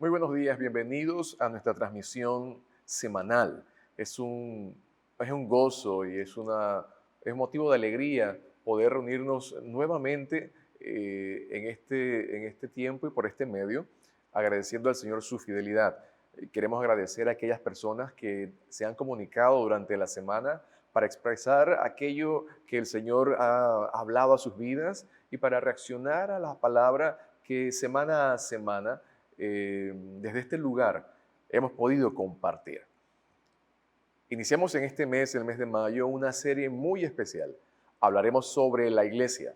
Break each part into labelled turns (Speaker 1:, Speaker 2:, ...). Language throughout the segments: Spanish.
Speaker 1: Muy buenos días, bienvenidos a nuestra transmisión semanal. Es un gozo y es motivo de alegría poder reunirnos nuevamente en este tiempo y por este medio, agradeciendo al Señor su fidelidad. Queremos agradecer a aquellas personas que se han comunicado durante la semana para expresar aquello que el Señor ha hablado a sus vidas y para reaccionar a la palabra que semana a semana desde este lugar hemos podido compartir. Iniciamos en este mes, el mes de mayo, una serie muy especial. Hablaremos sobre la iglesia.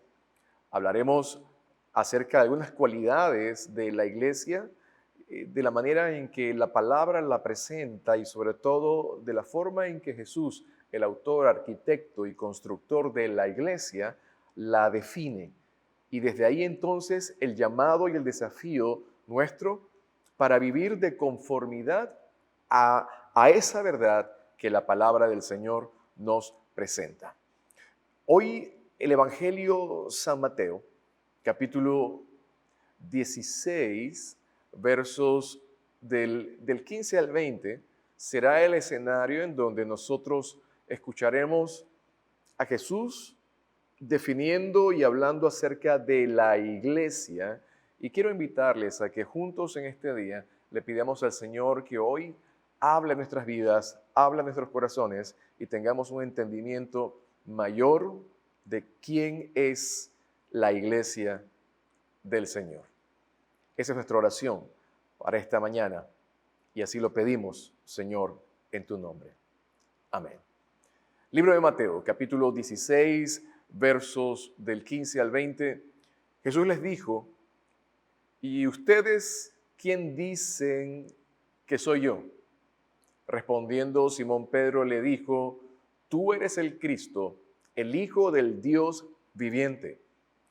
Speaker 1: Hablaremos acerca de algunas cualidades de la iglesia, de la manera en que la palabra la presenta y sobre todo de la forma en que Jesús, el autor, arquitecto y constructor de la iglesia, la define. Y desde ahí entonces el llamado y el desafío nuestro para vivir de conformidad a esa verdad que la palabra del Señor nos presenta. Hoy el Evangelio San Mateo, capítulo 16, versos del 15 al 20, será el escenario en donde nosotros escucharemos a Jesús definiendo y hablando acerca de la iglesia. Y quiero invitarles a que juntos en este día le pidamos al Señor que hoy hable en nuestras vidas, hable en nuestros corazones y tengamos un entendimiento mayor de quién es la iglesia del Señor. Esa es nuestra oración para esta mañana y así lo pedimos, Señor, en tu nombre. Amén. Libro de Mateo, capítulo 16, versos del 15 al 20. Jesús les dijo: ¿y ustedes quién dicen que soy yo? Respondiendo Simón Pedro le dijo: tú eres el Cristo, el Hijo del Dios viviente.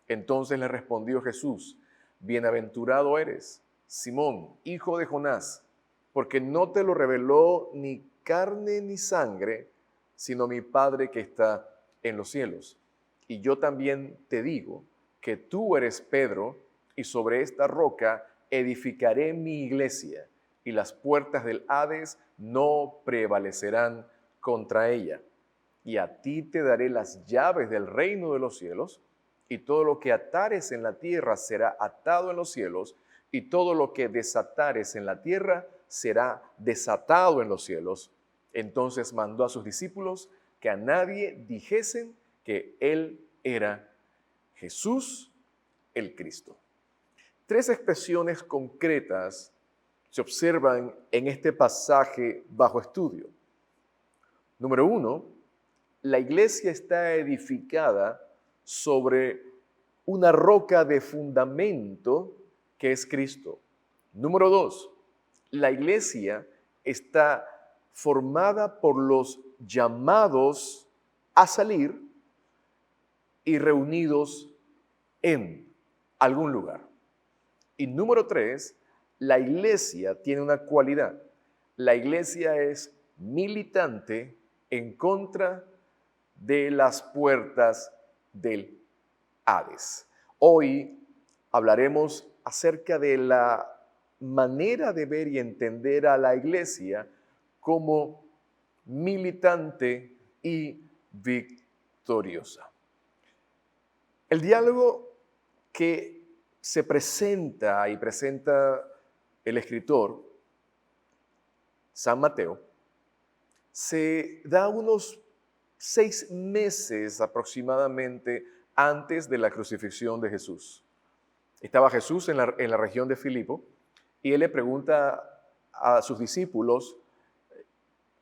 Speaker 1: Entonces le respondió Jesús: bienaventurado eres, Simón, hijo de Jonás, porque no te lo reveló ni carne ni sangre, sino mi Padre que está en los cielos. Y yo también te digo que tú eres Pedro, y sobre esta roca edificaré mi iglesia, y las puertas del Hades no prevalecerán contra ella. Y a ti te daré las llaves del reino de los cielos, y todo lo que atares en la tierra será atado en los cielos, y todo lo que desatares en la tierra será desatado en los cielos. Entonces mandó a sus discípulos que a nadie dijesen que él era Jesús el Cristo. Tres expresiones concretas se observan en este pasaje bajo estudio. Número uno, la iglesia está edificada sobre una roca de fundamento que es Cristo. Número dos, la iglesia está formada por los llamados a salir y reunidos en algún lugar. Y número tres, la iglesia tiene una cualidad. La iglesia es militante en contra de las puertas del Hades. Hoy hablaremos acerca de la manera de ver y entender a la iglesia como militante y victoriosa. El diálogo que se presenta y presenta el escritor, San Mateo, se da unos 6 meses aproximadamente antes de la crucifixión de Jesús. Estaba Jesús en la región de Filipo y él le pregunta a sus discípulos: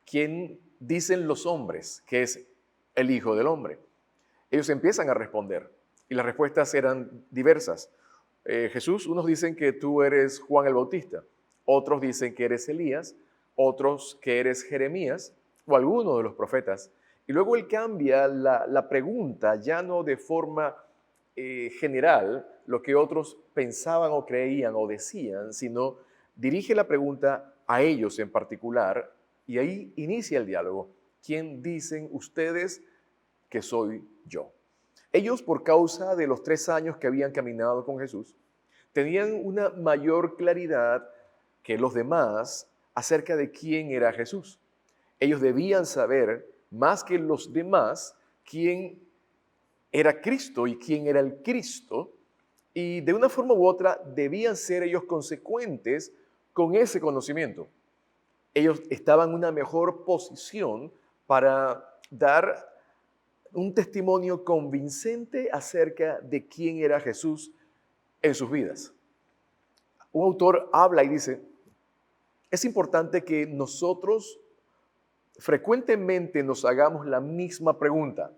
Speaker 1: ¿quién dicen los hombres que es el Hijo del Hombre? Ellos empiezan a responder y las respuestas eran diversas. Jesús, unos dicen que tú eres Juan el Bautista, otros dicen que eres Elías, otros que eres Jeremías o alguno de los profetas. Y luego él cambia la pregunta, ya no de forma general, lo que otros pensaban o creían o decían, sino dirige la pregunta a ellos en particular y ahí inicia el diálogo. ¿Quién dicen ustedes que soy yo? Ellos, por causa de los 3 años que habían caminado con Jesús, tenían una mayor claridad que los demás acerca de quién era Jesús. Ellos debían saber, más que los demás, quién era Cristo y quién era el Cristo, y de una forma u otra debían ser ellos consecuentes con ese conocimiento. Ellos estaban en una mejor posición para dar un testimonio convincente acerca de quién era Jesús en sus vidas. Un autor habla y dice, es importante que nosotros frecuentemente nos hagamos la misma pregunta.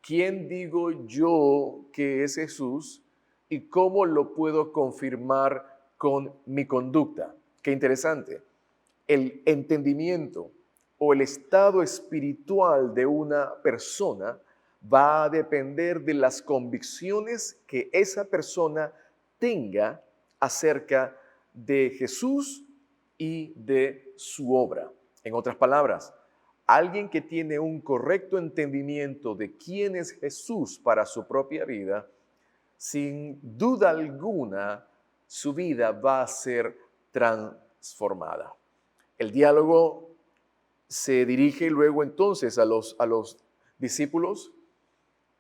Speaker 1: ¿Quién digo yo que es Jesús y cómo lo puedo confirmar con mi conducta? Qué interesante. El entendimiento o el estado espiritual de una persona va a depender de las convicciones que esa persona tenga acerca de Jesús y de su obra. En otras palabras, alguien que tiene un correcto entendimiento de quién es Jesús para su propia vida, sin duda alguna, su vida va a ser transformada. El diálogo se dirige luego entonces a los discípulos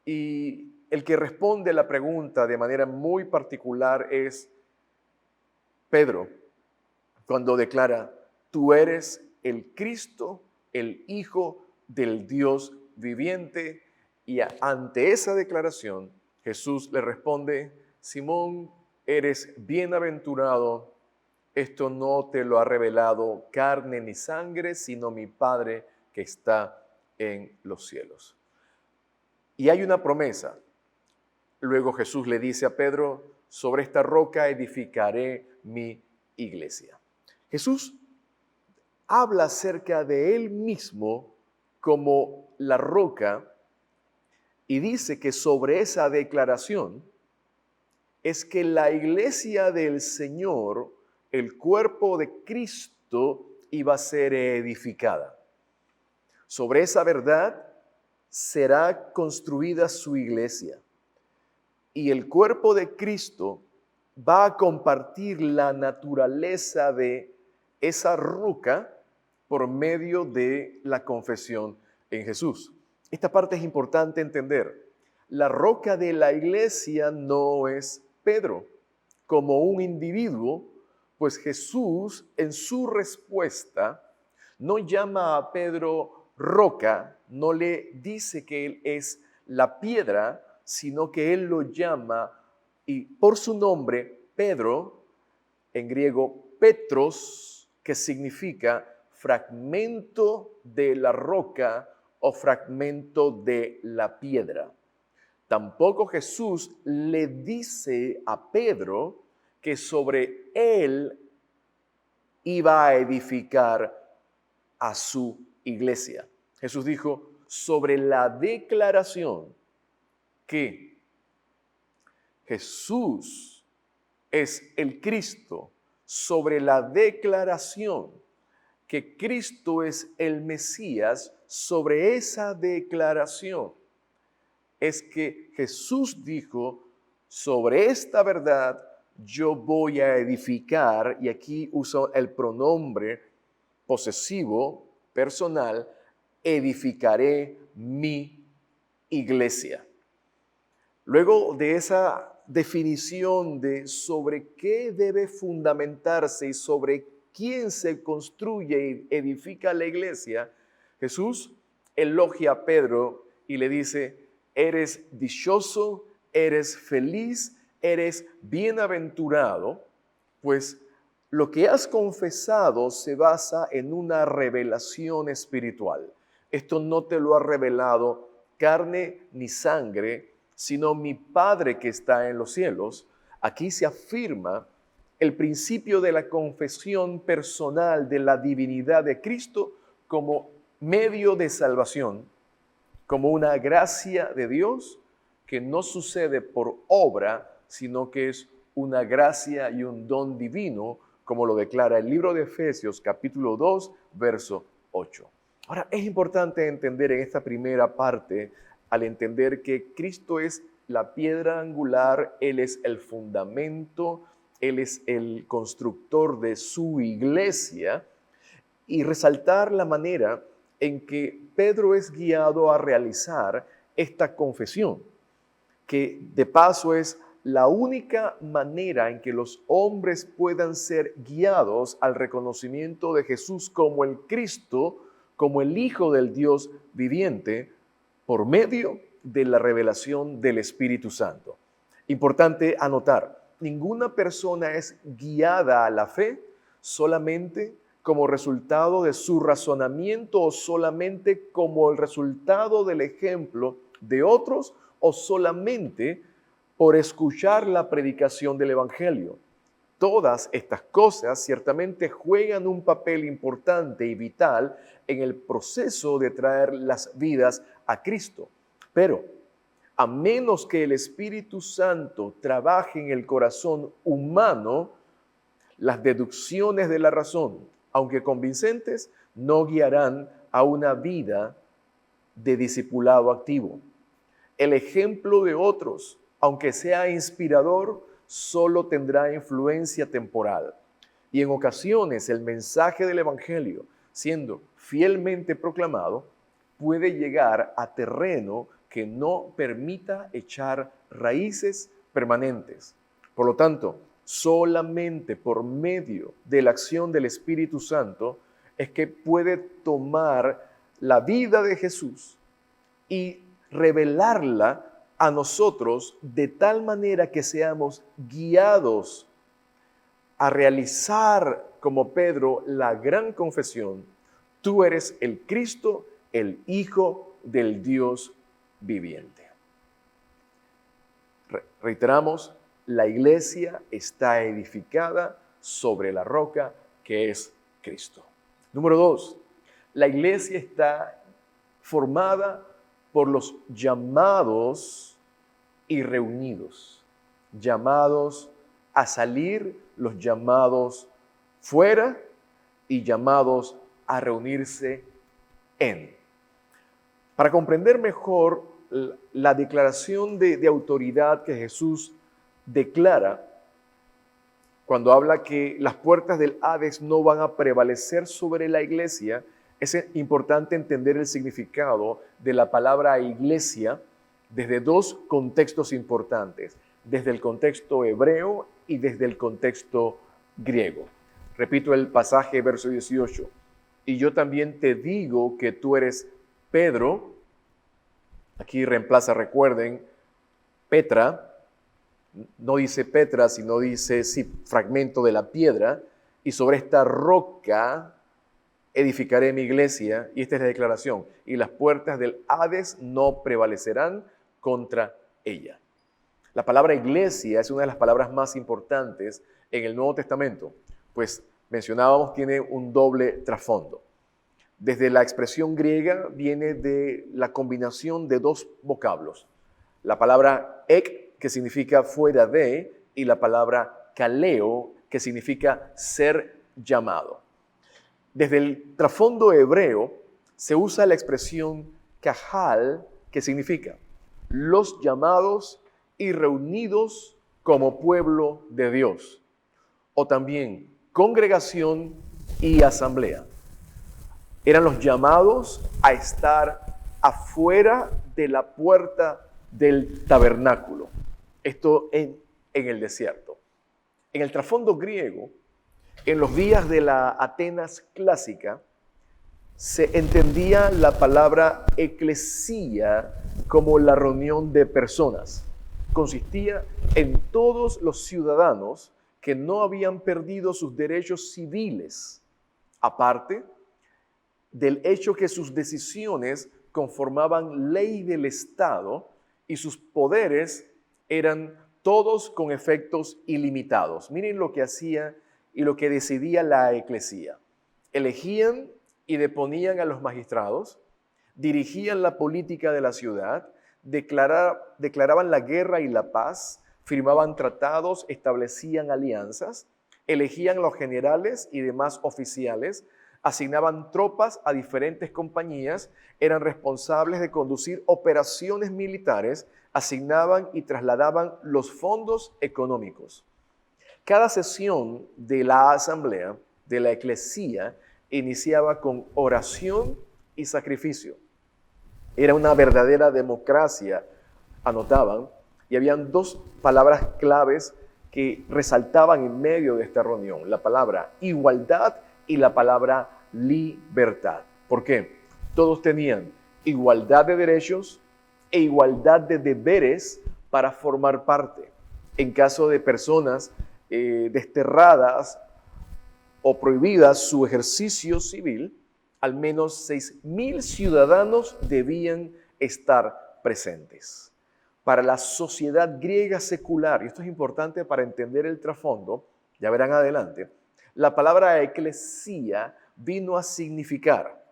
Speaker 1: y el que responde la pregunta de manera muy particular es Pedro, cuando declara, tú eres el Cristo, el Hijo del Dios viviente. Y ante esa declaración, Jesús le responde, Simón, eres bienaventurado, esto no te lo ha revelado carne ni sangre, sino mi Padre que está en los cielos. Y hay una promesa. Luego Jesús le dice a Pedro, sobre esta roca edificaré mi iglesia. Jesús habla acerca de él mismo como la roca y dice que sobre esa declaración es que la iglesia del Señor, el cuerpo de Cristo, iba a ser edificada. Sobre esa verdad será construida su iglesia. Y el cuerpo de Cristo va a compartir la naturaleza de esa roca por medio de la confesión en Jesús. Esta parte es importante entender. La roca de la iglesia no es Pedro como un individuo, pues Jesús en su respuesta no llama a Pedro roca, no le dice que él es la piedra, sino que él lo llama y por su nombre Pedro, en griego Petros, que significa fragmento de la roca o fragmento de la piedra. Tampoco Jesús le dice a Pedro que sobre él iba a edificar a su iglesia. Jesús dijo, sobre la declaración que Jesús es el Cristo, sobre la declaración que Cristo es el Mesías, sobre esa declaración es que Jesús dijo, sobre esta verdad yo voy a edificar, y aquí uso el pronombre posesivo, personal, edificaré mi iglesia. Luego de esa definición de sobre qué debe fundamentarse y sobre quién se construye y edifica la iglesia, Jesús elogia a Pedro y le dice, eres dichoso, eres feliz, eres bienaventurado, pues lo que has confesado se basa en una revelación espiritual. Esto no te lo ha revelado carne ni sangre, sino mi Padre que está en los cielos. Aquí se afirma el principio de la confesión personal de la divinidad de Cristo como medio de salvación, como una gracia de Dios que no sucede por obra, sino que es una gracia y un don divino, como lo declara el libro de Efesios capítulo 2, verso 8. Ahora, es importante entender en esta primera parte, al entender que Cristo es la piedra angular, Él es el fundamento, Él es el constructor de su iglesia, y resaltar la manera en que Pedro es guiado a realizar esta confesión, que de paso es la única manera en que los hombres puedan ser guiados al reconocimiento de Jesús como el Cristo, como el Hijo del Dios viviente, por medio de la revelación del Espíritu Santo. Importante anotar, ninguna persona es guiada a la fe solamente como resultado de su razonamiento o solamente como el resultado del ejemplo de otros o solamente por escuchar la predicación del Evangelio. Todas estas cosas ciertamente juegan un papel importante y vital en el proceso de traer las vidas a Cristo. Pero a menos que el Espíritu Santo trabaje en el corazón humano, las deducciones de la razón, aunque convincentes, no guiarán a una vida de discipulado activo. El ejemplo de otros, aunque sea inspirador, solo tendrá influencia temporal. Y en ocasiones el mensaje del Evangelio, siendo fielmente proclamado, puede llegar a terreno que no permita echar raíces permanentes. Por lo tanto, solamente por medio de la acción del Espíritu Santo es que puede tomar la vida de Jesús y revelarla a nosotros de tal manera que seamos guiados a realizar como Pedro la gran confesión: tú eres el Cristo, el Hijo del Dios viviente. Reiteramos, la iglesia está edificada sobre la roca que es Cristo. Número 2, la iglesia está formada por los llamados y reunidos, llamados a salir, los llamados fuera y llamados a reunirse en. Para comprender mejor la declaración de autoridad que Jesús declara cuando habla que las puertas del Hades no van a prevalecer sobre la iglesia, es importante entender el significado de la palabra iglesia desde dos contextos importantes, desde el contexto hebreo y desde el contexto griego. Repito el pasaje, verso 18. Y yo también te digo que tú eres Pedro. Aquí reemplaza, recuerden, Petra. No dice Petra, sino dice, sí, fragmento de la piedra. Y sobre esta roca edificaré mi iglesia. Y esta es la declaración. Y las puertas del Hades no prevalecerán contra ella. La palabra iglesia es una de las palabras más importantes en el Nuevo Testamento, pues mencionábamos, tiene un doble trasfondo. Desde la expresión griega viene de la combinación de dos vocablos. La palabra ek, que significa fuera de, y la palabra kaleo, que significa ser llamado. Desde el trasfondo hebreo se usa la expresión kahal, que significa los llamados y reunidos como pueblo de Dios, o también congregación y asamblea. Eran los llamados a estar afuera de la puerta del tabernáculo, esto en el desierto. En el trasfondo griego, en los días de la Atenas clásica, se entendía la palabra eclesía como la reunión de personas. Consistía en todos los ciudadanos que no habían perdido sus derechos civiles, aparte del hecho que sus decisiones conformaban ley del Estado y sus poderes eran todos con efectos ilimitados. Miren lo que hacía y lo que decidía la eclesía. Elegían y deponían a los magistrados, dirigían la política de la ciudad, declaraban la guerra y la paz, firmaban tratados, establecían alianzas, elegían los generales y demás oficiales, asignaban tropas a diferentes compañías, eran responsables de conducir operaciones militares, asignaban y trasladaban los fondos económicos. Cada sesión de la asamblea, de la eclesía, iniciaba con oración y sacrificio. Era una verdadera democracia, anotaban, y habían dos palabras claves que resaltaban en medio de esta reunión: la palabra igualdad y la palabra libertad. ¿Por qué? Todos tenían igualdad de derechos e igualdad de deberes para formar parte. En caso de personas desterradas o prohibidas su ejercicio civil, al menos 6.000 ciudadanos debían estar presentes. Para la sociedad griega secular, y esto es importante para entender el trasfondo, ya verán adelante, la palabra eclesía vino a significar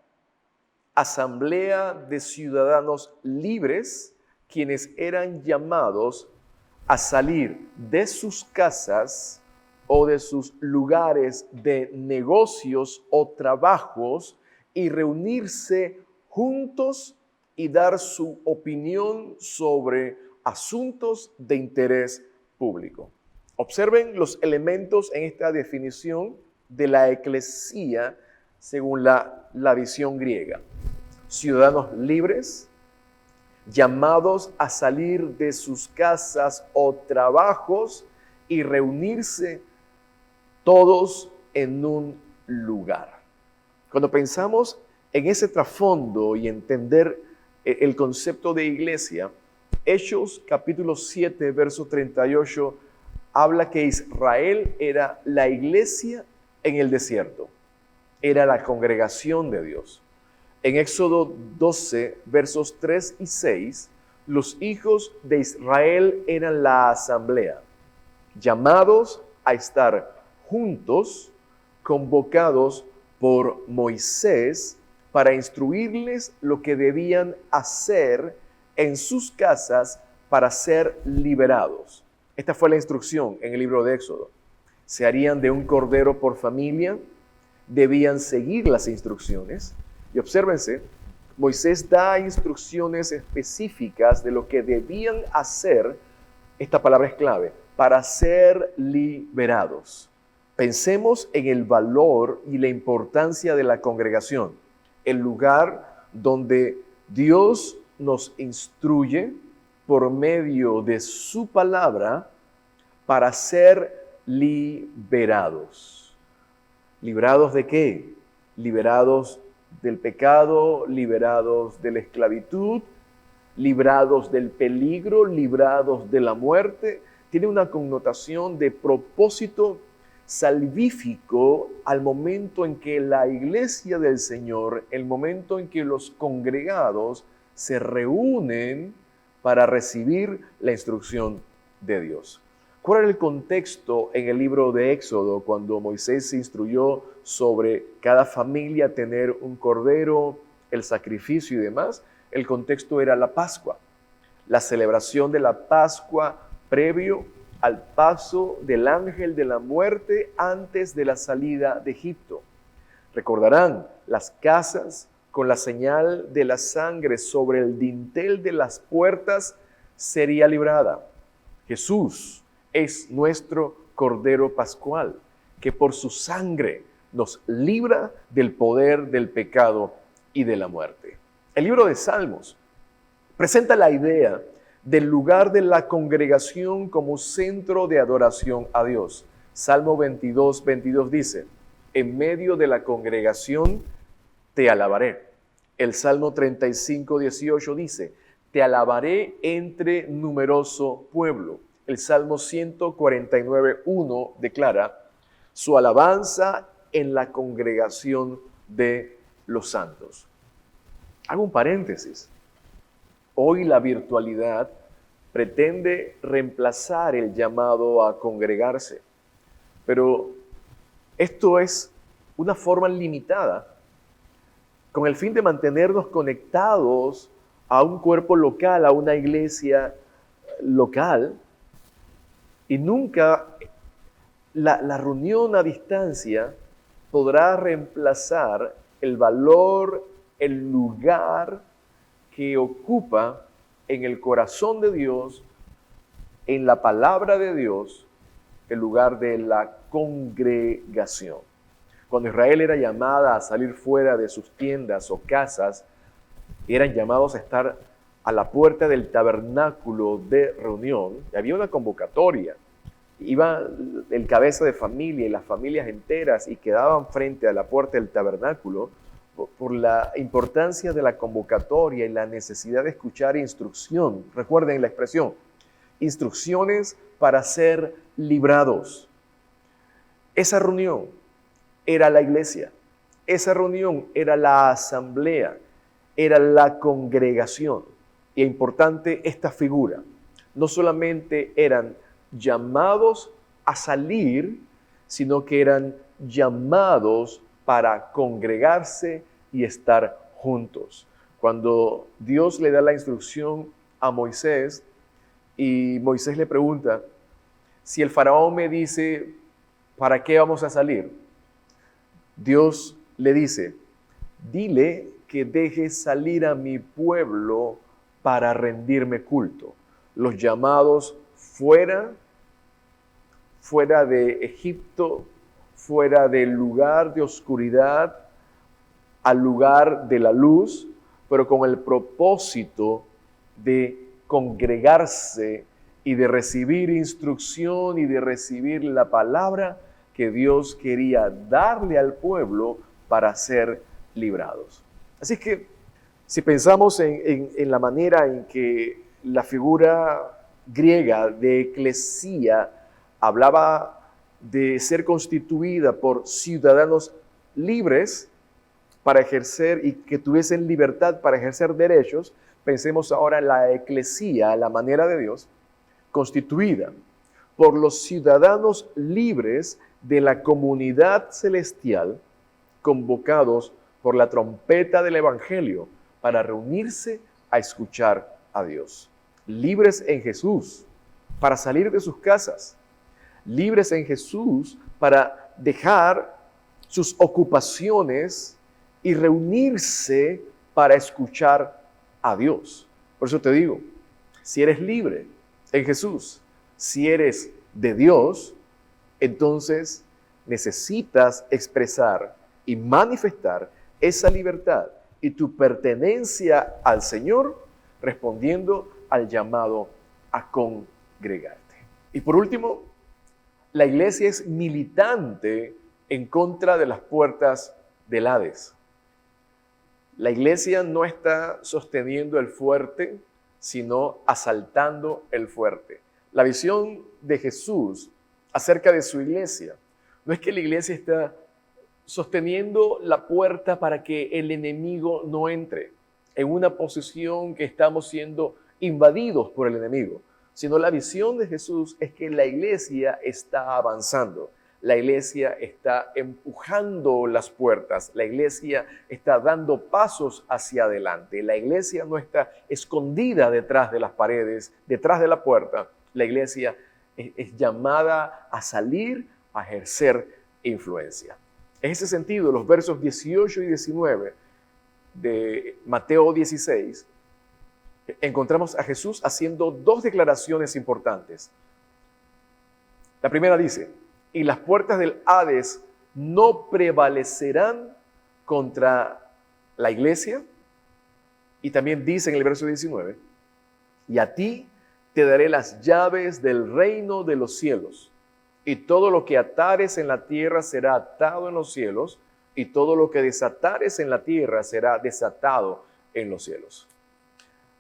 Speaker 1: asamblea de ciudadanos libres, quienes eran llamados a salir de sus casas o de sus lugares de negocios o trabajos y reunirse juntos y dar su opinión sobre asuntos de interés público. Observen los elementos en esta definición de la eclesía según la visión griega. Ciudadanos libres, llamados a salir de sus casas o trabajos y reunirse todos en un lugar. Cuando pensamos en ese trasfondo y entender el concepto de iglesia, Hechos capítulo 7, verso 38, habla que Israel era la iglesia en el desierto, era la congregación de Dios. En Éxodo 12, versos 3 y 6, los hijos de Israel eran la asamblea, llamados a estar juntos, convocados por Moisés para instruirles lo que debían hacer en sus casas para ser liberados. Esta fue la instrucción en el libro de Éxodo. Se harían de un cordero por familia, debían seguir las instrucciones. Y obsérvense, Moisés da instrucciones específicas de lo que debían hacer, esta palabra es clave, para ser liberados. Pensemos en el valor y la importancia de la congregación, el lugar donde Dios nos instruye por medio de su palabra para ser liberados. ¿Liberados de qué? Liberados del pecado, liberados de la esclavitud, librados del peligro, librados de la muerte. Tiene una connotación de propósito salvífico al momento en que la iglesia del Señor, el momento en que los congregados se reúnen para recibir la instrucción de Dios. ¿Cuál era el contexto en el libro de Éxodo cuando Moisés se instruyó sobre cada familia tener un cordero, el sacrificio y demás? El contexto era la Pascua, la celebración de la Pascua previo al paso del ángel de la muerte antes de la salida de Egipto. Recordarán, las casas con la señal de la sangre sobre el dintel de las puertas sería librada. Jesús es nuestro Cordero Pascual, que por su sangre nos libra del poder del pecado y de la muerte. El libro de Salmos presenta la idea del lugar de la congregación como centro de adoración a Dios. Salmo 22, 22 dice: en medio de la congregación te alabaré. El Salmo 35, 18 dice: te alabaré entre numeroso pueblo. El Salmo 149, 1 declara: su alabanza en la congregación de los santos. Hago un paréntesis. Hoy la virtualidad pretende reemplazar el llamado a congregarse, pero esto es una forma limitada con el fin de mantenernos conectados a un cuerpo local, a una iglesia local, y nunca la reunión a distancia podrá reemplazar el valor, el lugar que ocupa en el corazón de Dios, en la palabra de Dios, el lugar de la congregación. Cuando Israel era llamada a salir fuera de sus tiendas o casas, eran llamados a estar a la puerta del tabernáculo de reunión. Había una convocatoria. Iba el cabeza de familia y las familias enteras y quedaban frente a la puerta del tabernáculo por la importancia de la convocatoria y la necesidad de escuchar instrucción. Recuerden la expresión, instrucciones para ser librados. Esa reunión era la iglesia, esa reunión era la asamblea, era la congregación. Y es importante esta figura. No solamente eran llamados a salir, sino que eran llamados para congregarse y estar juntos. Cuando Dios le da la instrucción a Moisés y Moisés le pregunta, si el faraón me dice, ¿para qué vamos a salir? Dios le dice, dile que deje salir a mi pueblo para rendirme culto. Los llamados fuera de Egipto, fuera del lugar de oscuridad, al lugar de la luz, pero con el propósito de congregarse y de recibir instrucción y de recibir la palabra que Dios quería darle al pueblo para ser librados. Así que si pensamos en la manera en que la figura griega de eclesía hablaba de ser constituida por ciudadanos libres para ejercer y que tuviesen libertad para ejercer derechos, pensemos ahora en la eclesía, la manera de Dios, constituida por los ciudadanos libres de la comunidad celestial, convocados por la trompeta del Evangelio para reunirse a escuchar a Dios. Libres en Jesús para salir de sus casas, libres en Jesús para dejar sus ocupaciones y reunirse para escuchar a Dios. Por eso te digo, si eres libre en Jesús, si eres de Dios, entonces necesitas expresar y manifestar esa libertad y tu pertenencia al Señor respondiendo al llamado a congregarte. Y por último, la iglesia es militante en contra de las puertas del Hades. La iglesia no está sosteniendo el fuerte, sino asaltando el fuerte. La visión de Jesús acerca de su iglesia no es que la iglesia está sosteniendo la puerta para que el enemigo no entre en una posición que estamos siendo invadidos por el enemigo, sino la visión de Jesús es que la iglesia está avanzando, la iglesia está empujando las puertas, la iglesia está dando pasos hacia adelante, la iglesia no está escondida detrás de las paredes, detrás de la puerta, la iglesia es llamada a salir a ejercer influencia. En ese sentido, los versos 18 y 19 de Mateo 16, encontramos a Jesús haciendo dos declaraciones importantes. La primera dice, y las puertas del Hades no prevalecerán contra la iglesia. Y también dice en el verso 19, y a ti te daré las llaves del reino de los cielos. Y todo lo que atares en la tierra será atado en los cielos, y todo lo que desatares en la tierra será desatado en los cielos.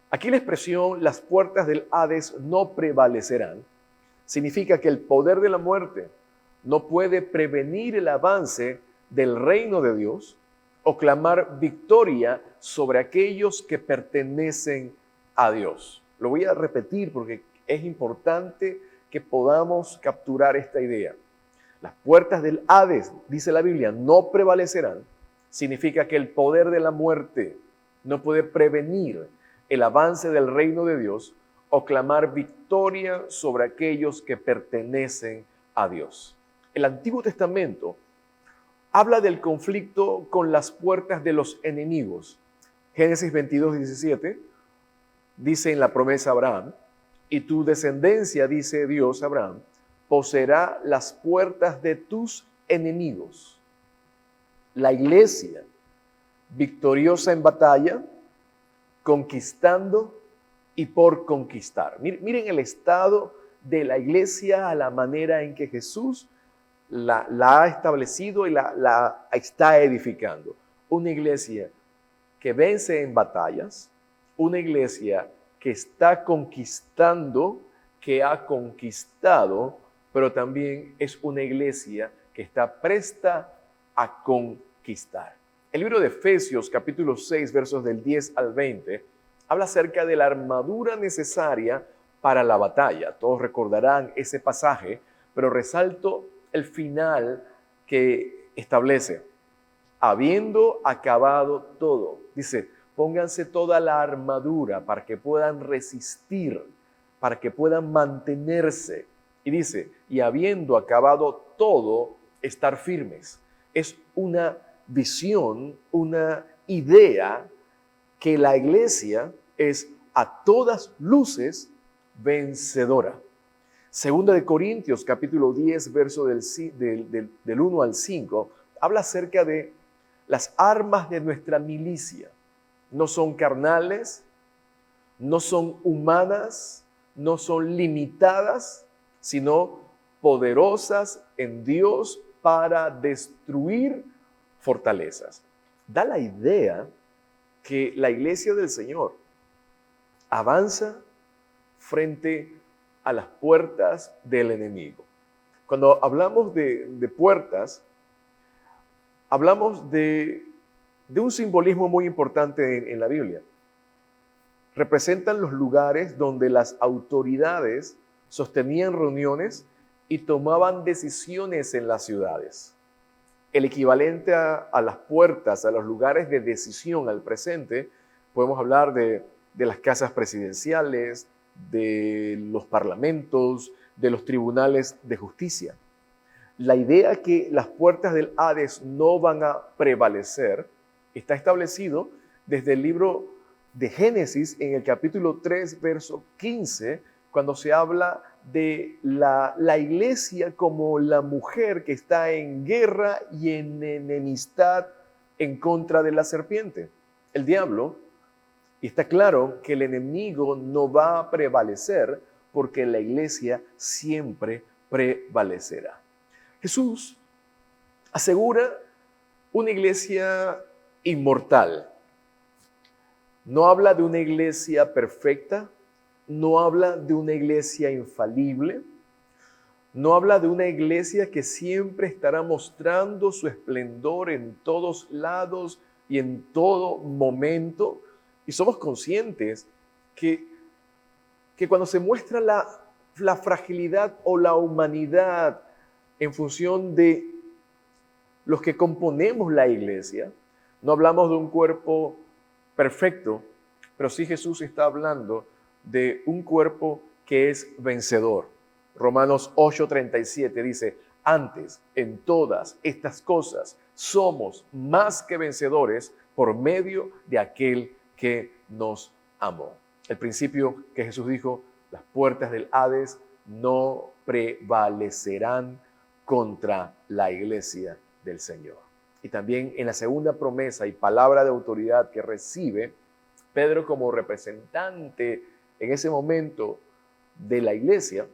Speaker 1: Aquí la expresión, las puertas del Hades no prevalecerán, significa que el poder de la muerte no puede prevenir el avance del reino de Dios o clamar victoria sobre aquellos que pertenecen a Dios. Lo voy a repetir porque es importante que podamos capturar esta idea. Las puertas del Hades, dice la Biblia, no prevalecerán. Significa que el poder de la muerte no puede prevenir el avance del reino de Dios o clamar victoria sobre aquellos que pertenecen a Dios. El Antiguo Testamento habla del conflicto con las puertas de los enemigos. Génesis 22, 17 dice en la promesa a Abraham, y tu descendencia, dice Dios a Abraham, poseerá las puertas de tus enemigos. La iglesia, victoriosa en batalla, conquistando y por conquistar. Miren el estado de la iglesia a la manera en que Jesús la ha establecido y la está edificando. Una iglesia que vence en batallas, una iglesia que está conquistando, que ha conquistado, pero también es una iglesia que está presta a conquistar. El libro de Efesios, capítulo 6, versos del 10 al 20, habla acerca de la armadura necesaria para la batalla. Todos recordarán ese pasaje, pero resalto el final que establece. Habiendo acabado todo, dice, pónganse toda la armadura para que puedan resistir, para que puedan mantenerse. Y dice, y habiendo acabado todo, estar firmes. Es una visión, una idea que la iglesia es a todas luces vencedora. Segunda de Corintios, capítulo 10, verso del 1 al 5, habla acerca de las armas de nuestra milicia. No son carnales, no son humanas, no son limitadas, sino poderosas en Dios para destruir fortalezas. Da la idea que la iglesia del Señor avanza frente a las puertas del enemigo. Cuando hablamos de puertas, hablamos de un simbolismo muy importante en la Biblia. Representan los lugares donde las autoridades sostenían reuniones y tomaban decisiones en las ciudades. El equivalente a las puertas, a los lugares de decisión al presente, podemos hablar de las casas presidenciales, de los parlamentos, de los tribunales de justicia. La idea que las puertas del Hades no van a prevalecer está establecido desde el libro de Génesis en el capítulo 3, verso 15, cuando se habla de la iglesia como la mujer que está en guerra y en enemistad en contra de la serpiente, el diablo. Y está claro que el enemigo no va a prevalecer porque la iglesia siempre prevalecerá. Jesús asegura una iglesia inmortal. No habla de una iglesia perfecta, no habla de una iglesia infalible, no habla de una iglesia que siempre estará mostrando su esplendor en todos lados y en todo momento. Y somos conscientes que cuando se muestra la fragilidad o la humanidad en función de los que componemos la iglesia, no hablamos de un cuerpo perfecto, pero sí Jesús está hablando de un cuerpo que es vencedor. Romanos 8:37 dice, antes, en todas estas cosas, somos más que vencedores por medio de aquel que nos amó. El principio que Jesús dijo, las puertas del Hades no prevalecerán contra la iglesia del Señor. Y también en la segunda promesa y palabra de autoridad que recibe Pedro como representante en ese momento de la iglesia,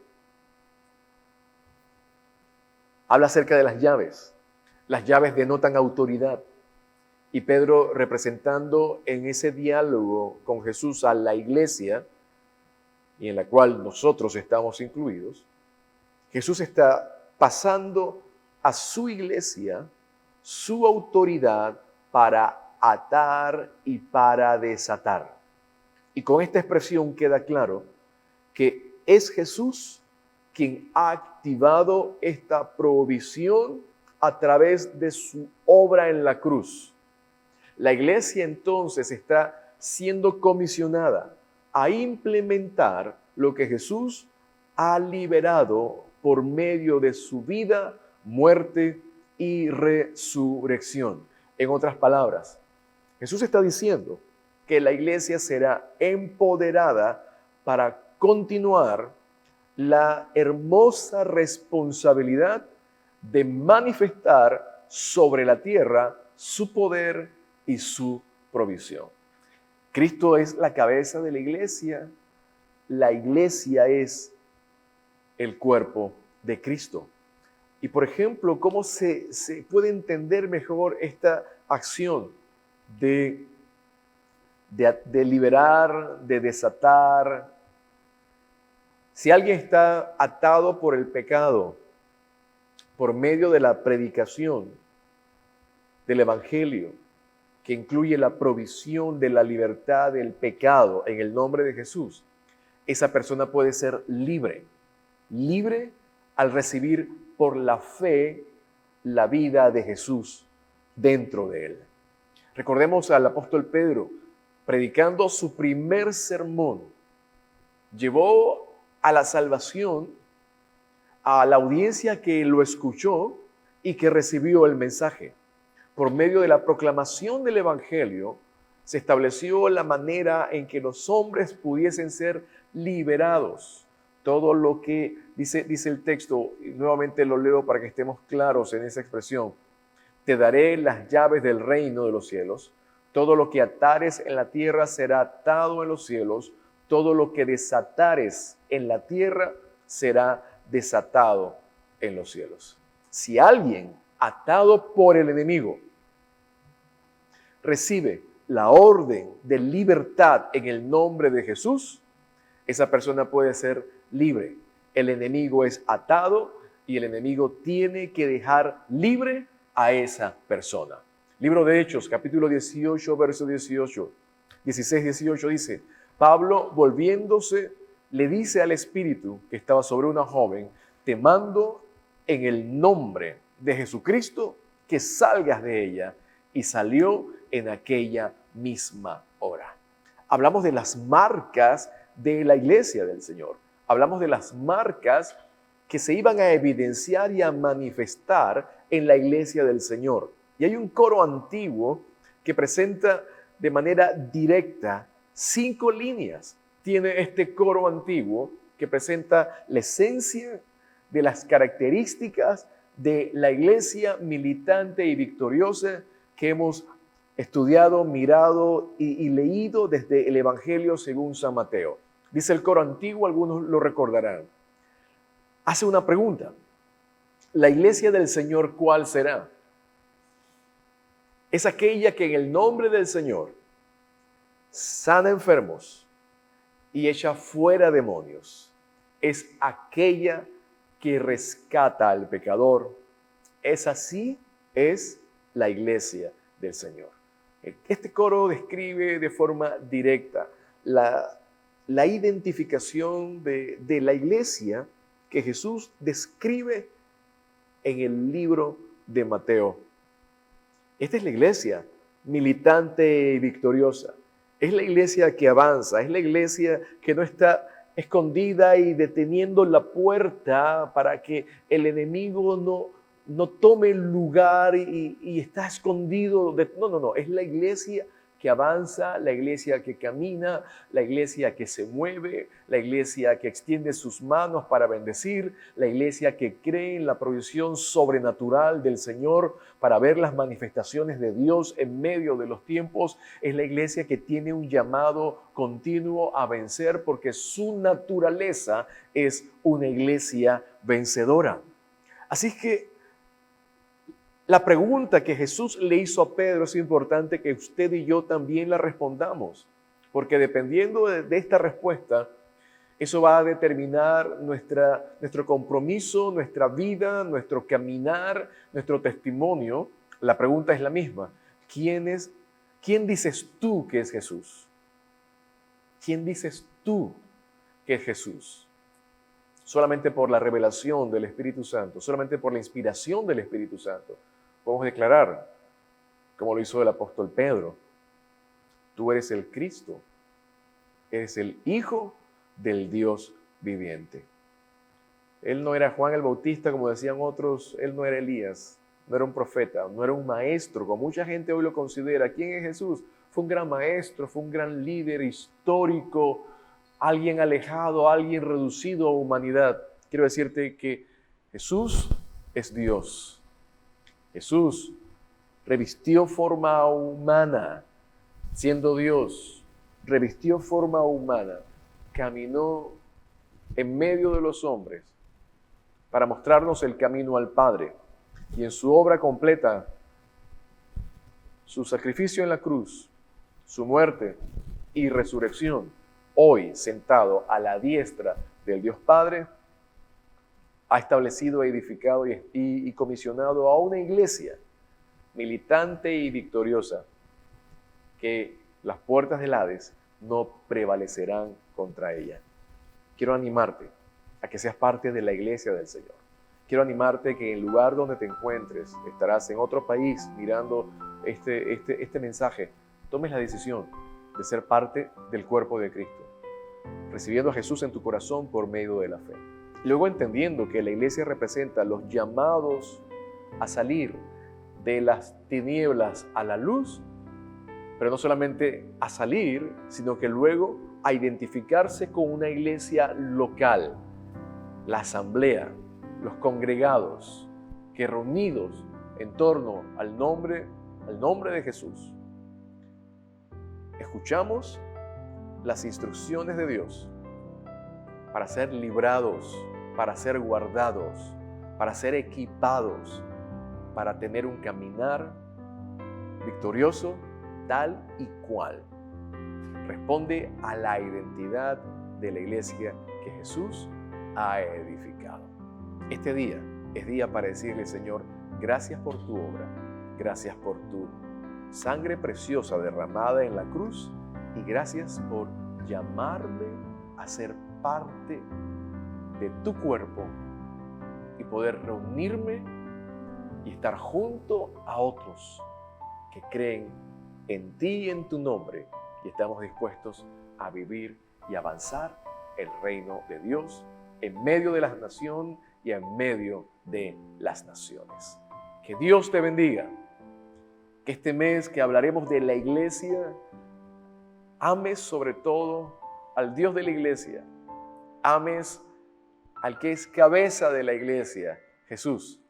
Speaker 1: habla acerca de las llaves. Las llaves denotan autoridad. Y Pedro, representando en ese diálogo con Jesús a la iglesia, y en la cual nosotros estamos incluidos, Jesús está pasando a su iglesia su autoridad para atar y para desatar. Y con esta expresión queda claro que es Jesús quien ha activado esta provisión a través de su obra en la cruz. La iglesia entonces está siendo comisionada a implementar lo que Jesús ha liberado por medio de su vida, muerte y resurrección. En otras palabras, Jesús está diciendo que la iglesia será empoderada para continuar la hermosa responsabilidad de manifestar sobre la tierra su poder y su provisión. Cristo es la cabeza de la iglesia es el cuerpo de Cristo. Y por ejemplo, ¿cómo se puede entender mejor esta acción de liberar, de desatar? Si alguien está atado por el pecado, por medio de la predicación del Evangelio, que incluye la provisión de la libertad del pecado en el nombre de Jesús, esa persona puede ser libre al recibir por la fe la vida de Jesús dentro de él. Recordemos al apóstol Pedro, predicando su primer sermón, llevó a la salvación a la audiencia que lo escuchó y que recibió el mensaje. Por medio de la proclamación del Evangelio, se estableció la manera en que los hombres pudiesen ser liberados. Todo lo que dice el texto, y nuevamente lo leo para que estemos claros en esa expresión: te daré las llaves del reino de los cielos. Todo lo que atares en la tierra será atado en los cielos. Todo lo que desatares en la tierra será desatado en los cielos. Si alguien atado por el enemigo recibe la orden de libertad en el nombre de Jesús, esa persona puede ser libre. El enemigo es atado y el enemigo tiene que dejar libre a esa persona. Libro de Hechos, capítulo 18, verso 18, 16, 18 dice: Pablo, volviéndose, le dice al espíritu que estaba sobre una joven: te mando en el nombre de Jesucristo que salgas de ella. Y salió en aquella misma hora. Hablamos de las marcas de la iglesia del Señor. Hablamos de las marcas que se iban a evidenciar y a manifestar en la iglesia del Señor. Y hay un coro antiguo que presenta de manera directa 5 líneas. Tiene este coro antiguo que presenta la esencia de las características de la iglesia militante y victoriosa que hemos estudiado, mirado y leído desde el Evangelio según San Mateo. Dice el coro antiguo, algunos lo recordarán. Hace una pregunta: ¿la iglesia del Señor cuál será? Es aquella que en el nombre del Señor sana enfermos y echa fuera demonios. Es aquella que rescata al pecador. Esa sí es la iglesia del Señor. Este coro describe de forma directa la identificación de la iglesia que Jesús describe en el libro de Mateo. Esta es la iglesia militante y victoriosa. Es la iglesia que avanza, es la iglesia que no está escondida y deteniendo la puerta para que el enemigo no tome lugar y está escondido. No. Es la iglesia que avanza, la iglesia que camina, la iglesia que se mueve, la iglesia que extiende sus manos para bendecir, la iglesia que cree en la provisión sobrenatural del Señor para ver las manifestaciones de Dios en medio de los tiempos. Es la iglesia que tiene un llamado continuo a vencer porque su naturaleza es una iglesia vencedora. Así que la pregunta que Jesús le hizo a Pedro es importante que usted y yo también la respondamos, porque dependiendo de esta respuesta, eso va a determinar nuestro compromiso, nuestra vida, nuestro caminar, nuestro testimonio. La pregunta es la misma: ¿quién dices tú que es Jesús? ¿Quién dices tú que es Jesús? Solamente por la revelación del Espíritu Santo, solamente por la inspiración del Espíritu Santo, podemos declarar, como lo hizo el apóstol Pedro: tú eres el Cristo, eres el Hijo del Dios viviente. Él no era Juan el Bautista, como decían otros, él no era Elías, no era un profeta, no era un maestro, como mucha gente hoy lo considera. ¿Quién es Jesús? Fue un gran maestro, fue un gran líder histórico, alguien alejado, alguien reducido a humanidad. Quiero decirte que Jesús es Dios. Jesús revistió forma humana, siendo Dios, revistió forma humana, caminó en medio de los hombres para mostrarnos el camino al Padre. Y en su obra completa, su sacrificio en la cruz, su muerte y resurrección, hoy sentado a la diestra del Dios Padre, ha establecido, edificado y comisionado a una iglesia militante y victoriosa, que las puertas del Hades no prevalecerán contra ella. Quiero animarte a que seas parte de la iglesia del Señor. Quiero animarte que en el lugar donde te encuentres, estarás en otro país mirando este mensaje, tomes la decisión de ser parte del cuerpo de Cristo, recibiendo a Jesús en tu corazón por medio de la fe. Luego entendiendo que la iglesia representa los llamados a salir de las tinieblas a la luz, pero no solamente a salir, sino que luego a identificarse con una iglesia local, la asamblea, los congregados, que reunidos en torno al nombre de Jesús, escuchamos las instrucciones de Dios para ser librados, para ser guardados, para ser equipados, para tener un caminar victorioso tal y cual responde a la identidad de la iglesia que Jesús ha edificado. Este día es día para decirle, Señor, gracias por tu obra, gracias por tu sangre preciosa derramada en la cruz y gracias por llamarme a ser parte de tu cuerpo y poder reunirme y estar junto a otros que creen en ti y en tu nombre y estamos dispuestos a vivir y avanzar el reino de Dios en medio de la nación y en medio de las naciones. Que Dios te bendiga. Que este mes que hablaremos de la iglesia, ames sobre todo al Dios de la iglesia. Ames al que es cabeza de la iglesia, Jesús,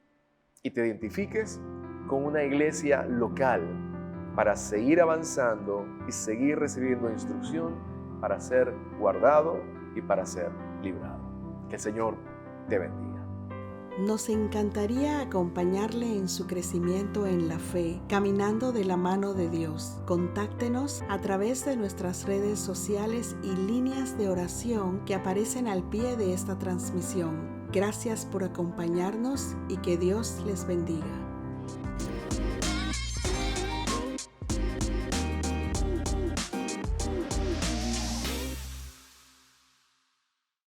Speaker 1: y te identifiques con una iglesia local para seguir avanzando y seguir recibiendo instrucción para ser guardado y para ser librado. Que el Señor te bendiga.
Speaker 2: Nos encantaría acompañarle en su crecimiento en la fe, caminando de la mano de Dios. Contáctenos a través de nuestras redes sociales y líneas de oración que aparecen al pie de esta transmisión. Gracias por acompañarnos y que Dios les bendiga.